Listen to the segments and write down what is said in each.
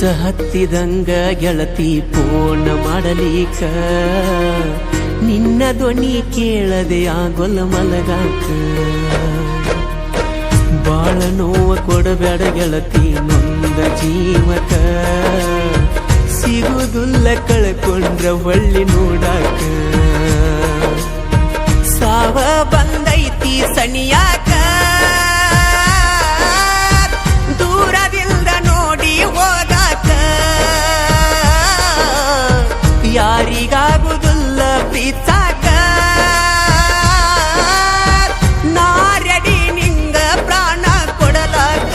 ಹುಚ್ಚ ಹತ್ತಿದಂಗ ಗೆಳತಿ ಫೋನ್ ಮಾಡಲಿಕ ನಿನ್ನ ಧ್ವನಿ ಕೇಳದೆ ಆಗೊಲ್ಲ ಮಲಗಾಕ ಬಾಳ ನೋವ ಕೊಡಬೇಡ ಗೆಳತಿ ನೊಂದ ಜೀವಕ ಸಿಗುದುಲ್ಲ ಕಳ್ಕೊಂಡ್ರ ಹೊಳ್ಳಿ ನೋಡಾಕ ಸಾವ ಬಂದೈತಿ ಸನಿಯಾಕ ದೂರದಿಂದ ನೋಡಿ ಹೋಗಾಕ ಯಾರಿಗಾಗುದಿಲ್ಲ ಪ್ರೀತಾಕ ನಾ ರೆಡಿ ನಿಂಗ ಪ್ರಾಣ ಕೊಡಲಾಕ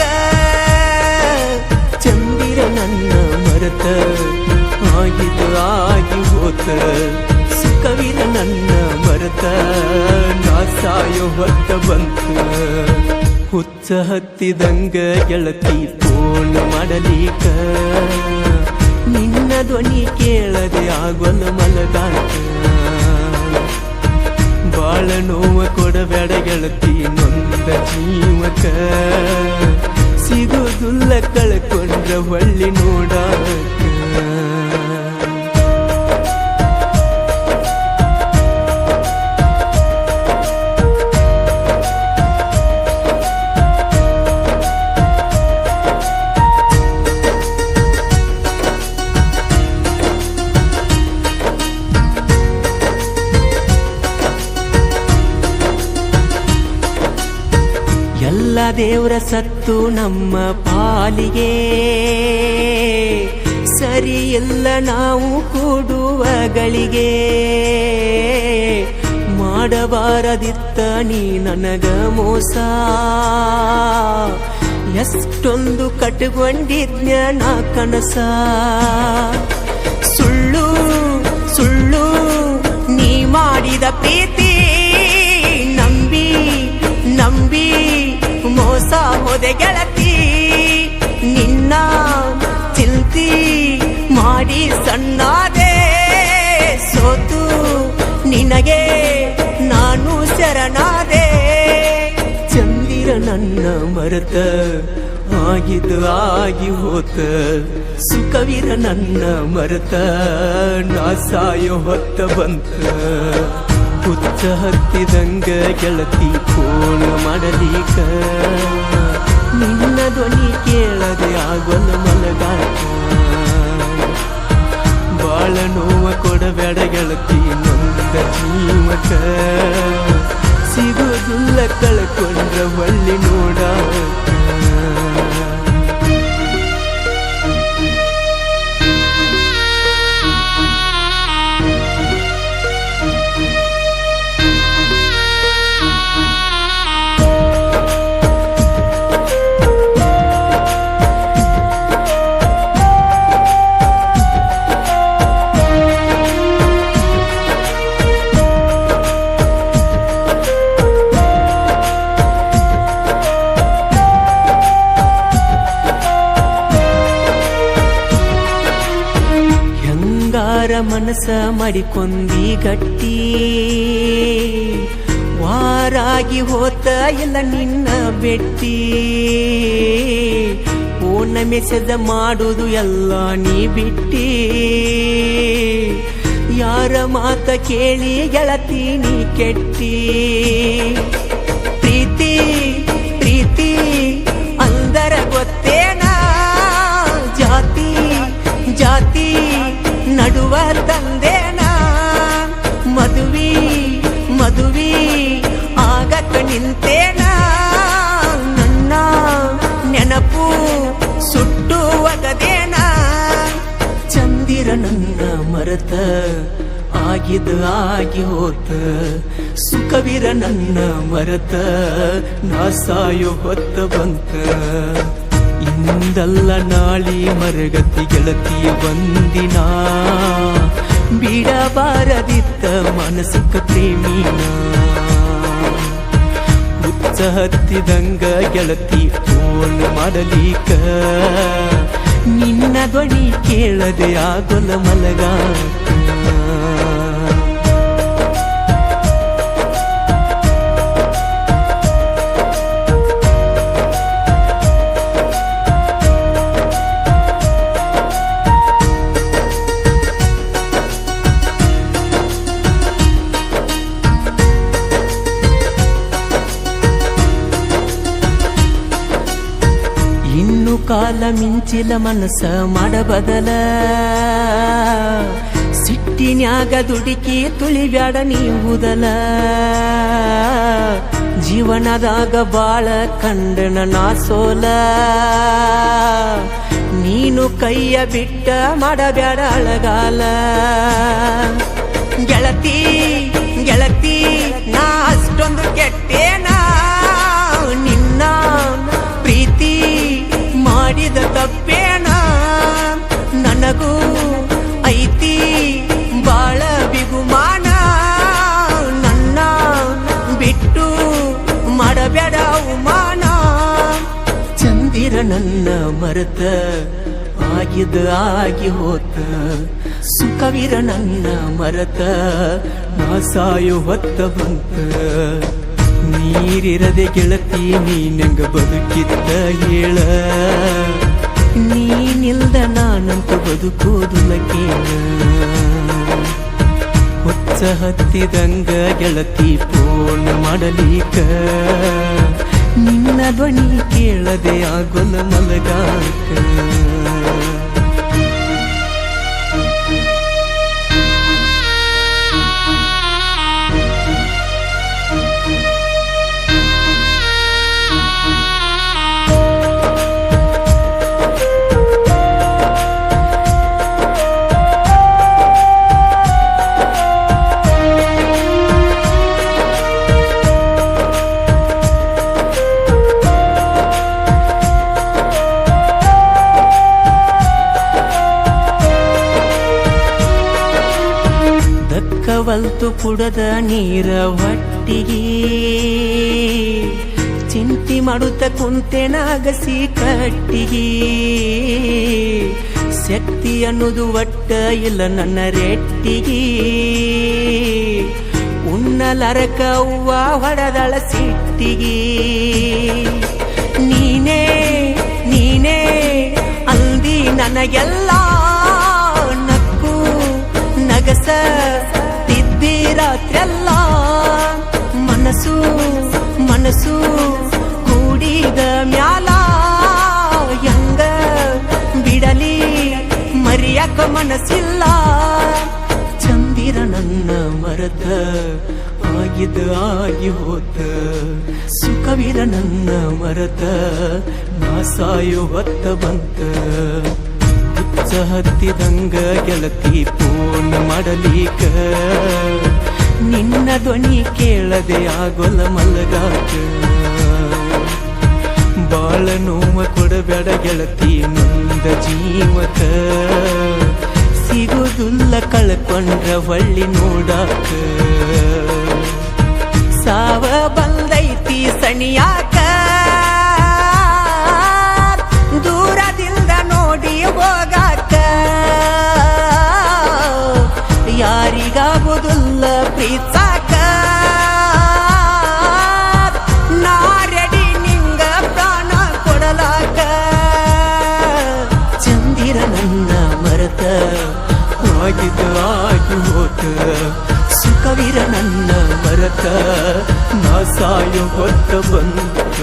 ಚಂದಿರ ನನ್ನ ಮರೆತ ಆಗಿದ್ದು ಆಗಿ ಹೋತ ಸುಖವಿರ ನನ್ನ ಮರೆತ ನಾ ಸಾಯೋ ಹೊತ್ತ ಬಂತ ಹುಚ್ಚ ಹತ್ತಿದಂಗ ಗೆಳತಿ ಫೋನ್ ಮಾಡಲಿಕ ನಿನ್ನ ಧ್ವನಿ ಕೇಳದೆ ಆಗೊಲ್ಲ ಮಲಗಾಕ ಬಾಳ ನೋವ ಕೊಡಬೇಡ ಗೆಳತಿ ನೊಂದ ಜೀವಕ ಸಿಗುದುಲ್ಲ ಕಳ್ಕೊಂಡ್ರ ಹೊಳ್ಳಿ ನೋಡಾಕ ಎಲ್ಲ ದೇವ್ರ ಸತ್ತು ನಮ್ಮ ಪಾಲಿಗೆ ಸರಿ ಎಲ್ಲ ನಾವು ಕೂಡುವ ಗಳಿಗೆ ಮಾಡಬಾರದಿತ್ತ ನೀ ನನಗ ಮೋಸ ಎಷ್ಟೊಂದು ಕಟ್ಕೊಂಡಿದ್ನ ನಾ ಕನಸ ಸುಳ್ಳು ಸುಳ್ಳು ನೀ ಮಾಡಿದ ಪ್ರೀತಿ ನಂಬಿ ನಂಬಿ ಮೋಸ ಹೋದೆ ಗೆಳತಿ ನಿನ್ನ ಚಿಂತಿ ಮಾಡಿ ಸಣ್ಣಾದೆ ಸೋತು ನಿನಗೆ ನಾನು ಶರಣಾದೆ ಚಂದಿರ ನನ್ನ ಮರೆತ ಆಗಿದ್ದು ಆಗಿ ಹೋತ ಸುಖವಿರ ನನ್ನ ಮರೆತ ನಾ ಸಾಯೋ ಹೊತ್ತ ಬಂತ ಹುಚ್ಚ ಹತ್ತಿದಂಗ ಗೆಳತಿ ಫೋನ್ ಮಾಡಲಿಕ ನಿನ್ನ ಧ್ವನಿ ಕೇಳದೆ ಆಗೊಲ್ಲ ಮಲಗಾಕ ಬಾಳ ನೋವ ಕೊಡಬೇಡ ಗೆಳತಿ ನೊಂದ ಜೀವಕ ಸಿಗುದುಲ್ಲ ಕಳ್ಕೊಂಡ್ರ ಹೊಳ್ಳಿ ನೋಡಾಕ ಮನಸ ಮಾಡಿಕೊಂಡಿ ಗಟ್ಟಿ ವಾರಾಗಿ ಹೋತ ಎಲ್ಲ ನಿನ್ನ ಬೆಟ್ಟಿ ಫೋನ್ ಮೆಸೇಜ್ ಮಾಡುದು ಎಲ್ಲ ನೀ ಬಿಟ್ಟಿ ಯಾರ ಮಾತ ಕೇಳಿ ಗೆಳತಿ ನೀ ಕೆಟ್ಟಿ ಪ್ರೀತಿ ಪ್ರೀತಿ ಅಂದರ ಗೊತ್ತೇನಾ ಜಾತಿ ಜಾತಿ ನಡುವ ತಂದೇನ ಮದುವಿ ಮದುವಿ ಆಗಕ ನಿಂತೇನ ನನ್ನ ನೆನಪು ಸುಟ್ಟು ಒಗದೇನ ಚಂದಿರ ನನ್ನ ಮರೆತ ಆಗಿದ್ದು ಆಗಿ ಹೋತ ಸುಖವಿರ ನನ್ನ ಮರೆತ ನಾ ಸಾಯೋ ಹೊತ್ತ ಬಂತ ಇಂದಲ್ಲ ನಾಳಿ ಮರಗತಿ ಗೆಳತಿ ಒಂದಿನ ಬಿಡಬಾರದಿತ್ತ ಮಾನಸಿಕ ಪ್ರೇಮಿನ ಹುಚ್ಚ ಹತ್ತಿದಂಗ ಗೆಳತಿ ಫೋನ್ ಮಾಡಲಿಕ ನಿನ್ನ ಧ್ವನಿ ಕೇಳದೆ ಆಗೊಲ್ಲ ಮಲಗಾಕ ಬಹುಕಾಲ ಮಿಂಚಿಲ ಮನಸ್ಸ ಮಾಡಬದಲ ಸಿಟ್ಟಿನ್ಯಾಗ ದುಡುಕಿ ತುಳಿಬ್ಯಾಡ ನೀವುದಲ ಜೀವನದಾಗ ಬಾಳ ಕಂಡನ ನಾ ಸೋಲ ನೀನು ಕೈಯ ಬಿಟ್ಟ ಮಾಡಬ್ಯಾಡ ಅಳಗಾಲ ಗೆಳತಿ ಗೆಳತಿ ನಾ ಅಷ್ಟೊಂದು ಕೆಟ್ಟೇನ ನಿನ್ನ ಪ್ರೀತಿ ಮಾಡಿದ ತಪ್ಪೇನ ನನಗೂ ಐತಿ ಬಾಳ ಬಿಗುಮಾನ ನನ್ನ ಬಿಟ್ಟು ಮಾಡಬೇಡ ಅವಮಾನ ಚಂದಿರ ನನ್ನ ಮರೆತ ಆಗಿದ ಆಗಿ ಹೋತ ಸುಖವಿರ ನನ್ನ ಮರೆತ ನಾ ಸಾಯೋ ಹೊತ್ತ ಬಂತ ನೀರಿರದೆ ಗೆಳತಿ ನೀನಂಗ ಬದುಕಿದ್ದ ಹೇಳ ನೀನಿಲ್ದ ನಾನಂತ ಬದುಕೋದುಲ ಕೇಳ ಹುಚ್ಚ ಹತ್ತಿದಂಗ ಗೆಳತಿ ಫೋನ್ ಮಾಡಲಿಕ ನಿನ್ನ ಧ್ವನಿ ಕೇಳದೆ ಆಗೊಲ ಮಲಗಾಕ ಕವಲ್ತು ಕುಡದ ನೀರ ಹೊಟ್ಟಿಗೆ ಚಿಂತಿ ಮಾಡುತ್ತ ಕುಂತೆನಾಗಸಿ ಕಟ್ಟಿಗೆ ಶಕ್ತಿ ಅನ್ನೋದು ಒಟ್ಟ ಇಲ್ಲ ನನ್ನ ರೆಟ್ಟಿಗೆ ಉನ್ನಲರಕ ಹೂವ ಹೊಡೆದಳ ಸಿಟ್ಟಿಗೆ ನೀನೇ ನೀನೇ ಅಂದಿ ನನಗೆಲ್ಲ ನಕ್ಕು ನಗಸ ರಾತ್ರೆಲ್ಲ ಮನಸ್ಸು ಮನಸ್ಸು ಕೂಡಿದ ಮ್ಯಾಲ ಹೆಂಗ ಬಿಡಲಿ ಮರಿಯಕ ಮನಸ್ಸಿಲ್ಲ ಚಂದಿರ ನನ್ನ ಮರೆತ ಆಗಿದ ಆಗಿ ಹೋತ ಸುಖವಿರ ನನ್ನ ಮರೆತ ನಾ ಸಾಯೋ ಹೊತ್ತ ಬಂತ ಹುಚ್ಚ ಹತ್ತಿದಂಗ ಗೆಳತಿ ಫೋನ್ ಮಾಡಲಿಕ ನಿನ್ನ ಧ್ವನಿ ಕೇಳದೆ ಆಗೊಲ ಮಲಗಾಕ ಬಾಳ ನೋವ ಕೊಡಬೇಡ ಗೆಳತಿ ನೊಂದ ಜೀವಕ ಸಿಗುದುಲ್ಲ ಕಳ್ಕೊಂಡ್ರ ಹೊಳ್ಳಿ ನೋಡಾಕ ಸಾವ ಬಂದೈತಿ ಸಣಿಯಾಕ ದೂರದಿಂದ ನೋಡಿ ಹೋಗಾಕ ಯಾರಿಗಾಗುವುದಿಲ್ಲ ಪ್ರೀತ್ಸಾಕ ನಾ ರೆಡಿ ನಿಂಗ ಪ್ರಾಣ ಕೊಡಲಾಕ ಚಂದಿರ ನನ್ನ ಮರೆತ ಆಗಿದ ಆಗಿ ಹೋತ ಸುಖವಿರ ನನ್ನ ಮರೆತ ನಾ ಸಾಯೋ ಹೊತ್ತ ಬಂತ